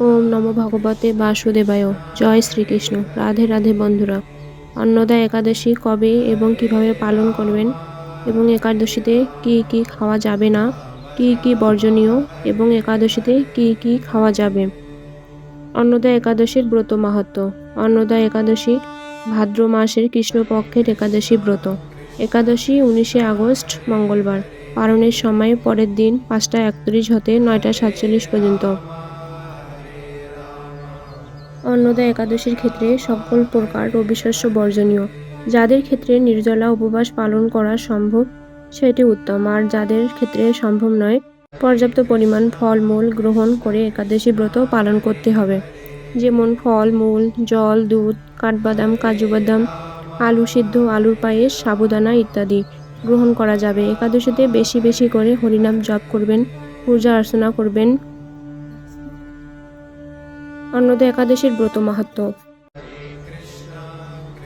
ওম নমো ভগবতে বাসুদেবায়। জয় শ্রীকৃষ্ণ। রাধে রাধে বন্ধুরা। অন্নদা একাদশী কবে এবং কিভাবে পালন করবেন এবং একাদশীতে কি কি খাওয়া যাবে না, কি কি বর্জনীয় এবং একাদশীতে কি কি খাওয়া যাবে। অন্নদা একাদশীর ব্রত মাহাত্ম্য। অন্নদা একাদশী ভাদ্র মাসের কৃষ্ণপক্ষের একাদশী ব্রত। একাদশী 19শে আগস্ট মঙ্গলবার। পালনের সময় পরের দিন 5টা 31 হতে 9টা 47 পর্যন্ত। অন্নদা একাদশীর ক্ষেত্রে সকল প্রকার রবিশস্য বর্জনীয়। যাদের ক্ষেত্রে নির্জলা উপবাস পালন করা সম্ভব সেটি উত্তম, আর যাদের ক্ষেত্রে সম্ভব নয় পর্যাপ্ত পরিমাণ ফলমূল গ্রহণ করে একাদশী ব্রত পালন করতে হবে। যেমন ফল মূল, জল, দুধ, কাঠবাদাম, কাজু বাদাম, আলু সিদ্ধ, আলুর পায়েস, সাবুদানা ইত্যাদি গ্রহণ করা যাবে। একাদশীতে বেশি বেশি করে হরিনাম জপ করবেন, পূজা অর্চনা করবেন। অন্নদা একাদশীর ব্রত মাহাত্ম্য।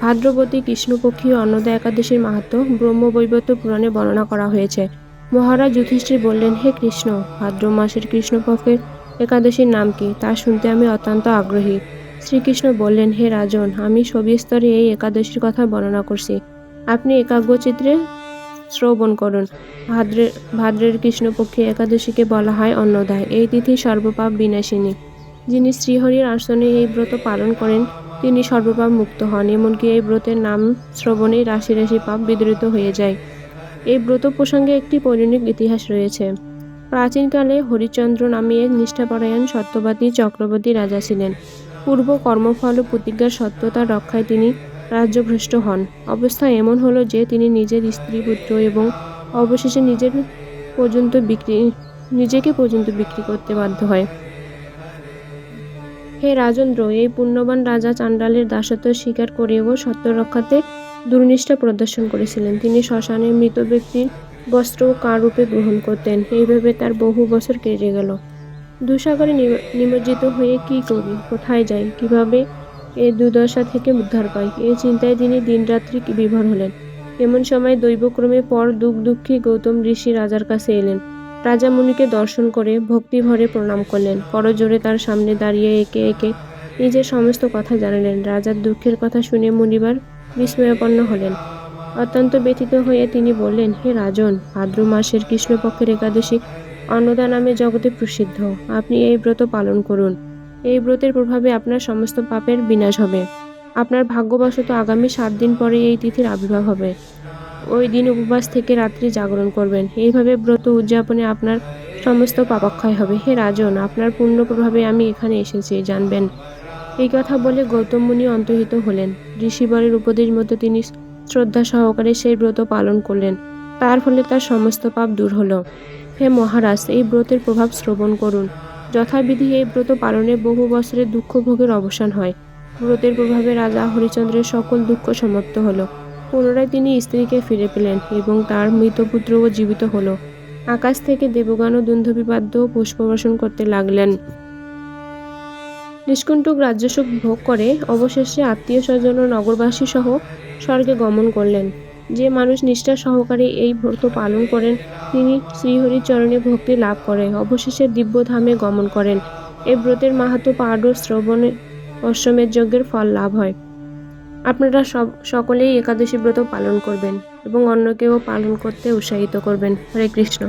ভাদ্রবতী কৃষ্ণপক্ষীয় অন্নদা একাদশীর মাহাত্ম্য ব্রহ্মবৈবর্ত পুরাণে বর্ণনা করা হয়েছে। মহারাজ যুধিষ্ঠির বললেন, হে কৃষ্ণ, ভাদ্র মাসের কৃষ্ণপক্ষের একাদশীর নাম কি, তা শুনতে আমি অত্যন্ত আগ্রহী। শ্রীকৃষ্ণ বললেন, হে রাজন, আমি সবিস্তরে এই একাদশীর কথা বর্ণনা করছি, আপনি একাগ্রচিত্তে শ্রবণ করুন। ভাদ্রের কৃষ্ণপক্ষী একাদশীকে বলা হয় অন্নদা। এই তিথি সর্বপাপ বিনাশিনী। যিনি শ্রীহরির আসনে এই ব্রত পালন করেন তিনি সর্বপাপ মুক্ত হন। এমনকি এই ব্রতের নাম শ্রবণেই রাশি রাশি পাপ বিদূরিত হয়ে যায়। এই ব্রত প্রসঙ্গে একটি পৌরাণিক ইতিহাস রয়েছে। প্রাচীনকালে হরিচন্দ্র নামে এক নিষ্ঠাপরায়ণ সত্যবাদী চক্রবর্তী রাজা ছিলেন। পূর্ব কর্মফল ও প্রতিজ্ঞার সত্যতার রক্ষায় তিনি রাজ্যভ্রষ্ট হন। অবস্থা এমন হলো যে তিনি নিজের স্ত্রী, পুত্র এবং অবশেষে নিজেকে পর্যন্ত বিক্রি করতে বাধ্য হয়। হে রাজেন্দ্র, এই পুণ্যবান রাজা চাণ্ডালের দাসত্ব স্বীকার করেও সত্য রক্ষাতে দুর্নিষ্ঠা প্রদর্শন করেছিলেন। তিনি শ্মশানে মৃত ব্যক্তির বস্ত্র ও কারূপে গ্রহণ করতেন। এইভাবে তার বহু বছর কেটে গেল। দুঃসাগরে নিমজ্জিত হয়ে কি করি, কোথায় যাই, কিভাবে এই দুর্দশা থেকে উদ্ধার পাই, এই চিন্তায় তিনি দিনরাত্রি বিভোর হলেন। এমন সময় দৈবক্রমে পর দুঃখী গৌতম ঋষি রাজার কাছে এলেন। রাজা মুনিকে দর্শন করে ভক্তি ভরে প্রণাম করলেন। করজোড়ে তার সামনে দাঁড়িয়ে একে একে নিজের সমস্ত কথা জানালেন। রাজার দুঃখের কথা শুনে মুনিবার বিস্ময়াপন্ন হলেন। অত্যন্ত ব্যথিত হয়ে তিনি বললেন, হে রাজন, ভাদ্র মাসের কৃষ্ণপক্ষের একাদশী অন্নদা নামে জগতে প্রসিদ্ধ। আপনি এই ব্রত পালন করুন। এই ব্রতের প্রভাবে আপনার সমস্ত পাপের বিনাশ হবে। আপনার ভাগ্যবশত আগামী 7 দিন পরে এই তিথির আবির্ভাব হবে। ওই দিন উপবাস থেকে রাত্রি জাগরণ করবেন। এইভাবে ব্রত উদযাপনে আপনার সমস্ত পাপক্ষয় হবে। হে রাজন, আপনার পুণ্য প্রভাবে আমি এখানে এসেছি, জানবেন। এই কথা বলে গৌতম মুনি অন্তর্হিত হলেন। ঋষিবরের উপদেশ মতো তিনি শ্রদ্ধা সহকারে সেই ব্রত পালন করলেন। তার ফলে তার সমস্ত পাপ দূর হলো। হে মহারাজ, এই ব্রতের প্রভাব শ্রবণ করুন। যথাবিধি এই ব্রত পালনে বহু বছরের দুঃখ ভোগের অবসান হয়। ব্রতের প্রভাবে রাজা হরিচন্দ্রের সকল দুঃখ সমাপ্ত হলো। পুনরায় তিনি স্ত্রীকে ফিরে পেলেন এবং তার মৃত পুত্রও জীবিত হলো। আকাশ থেকে দেবগণ ও দুন্ধুবিবাদ্য পুষ্পবর্ষণ করতে লাগলেন। নিষ্কণ্টক রাজ্যসুখ ভোগ করে অবশেষে আত্মীয় স্বজন ও নগরবাসী সহ স্বর্গে গমন করলেন। যে মানুষ নিষ্ঠা সহকারে এই ব্রত পালন করেন তিনি শ্রীহরির চরণে ভক্তি লাভ করে অবশেষে দিব্যধামে গমন করেন। এই ব্রতের মাহাত্ম্য পাঠ ও শ্রবণে অশ্বমেধ যজ্ঞের ফল লাভ হয়। আপনারা সকলেই একাদশী ব্রত পালন করবেন এবং অন্যকেও পালন করতে উৎসাহিত করবেন। হরে কৃষ্ণ।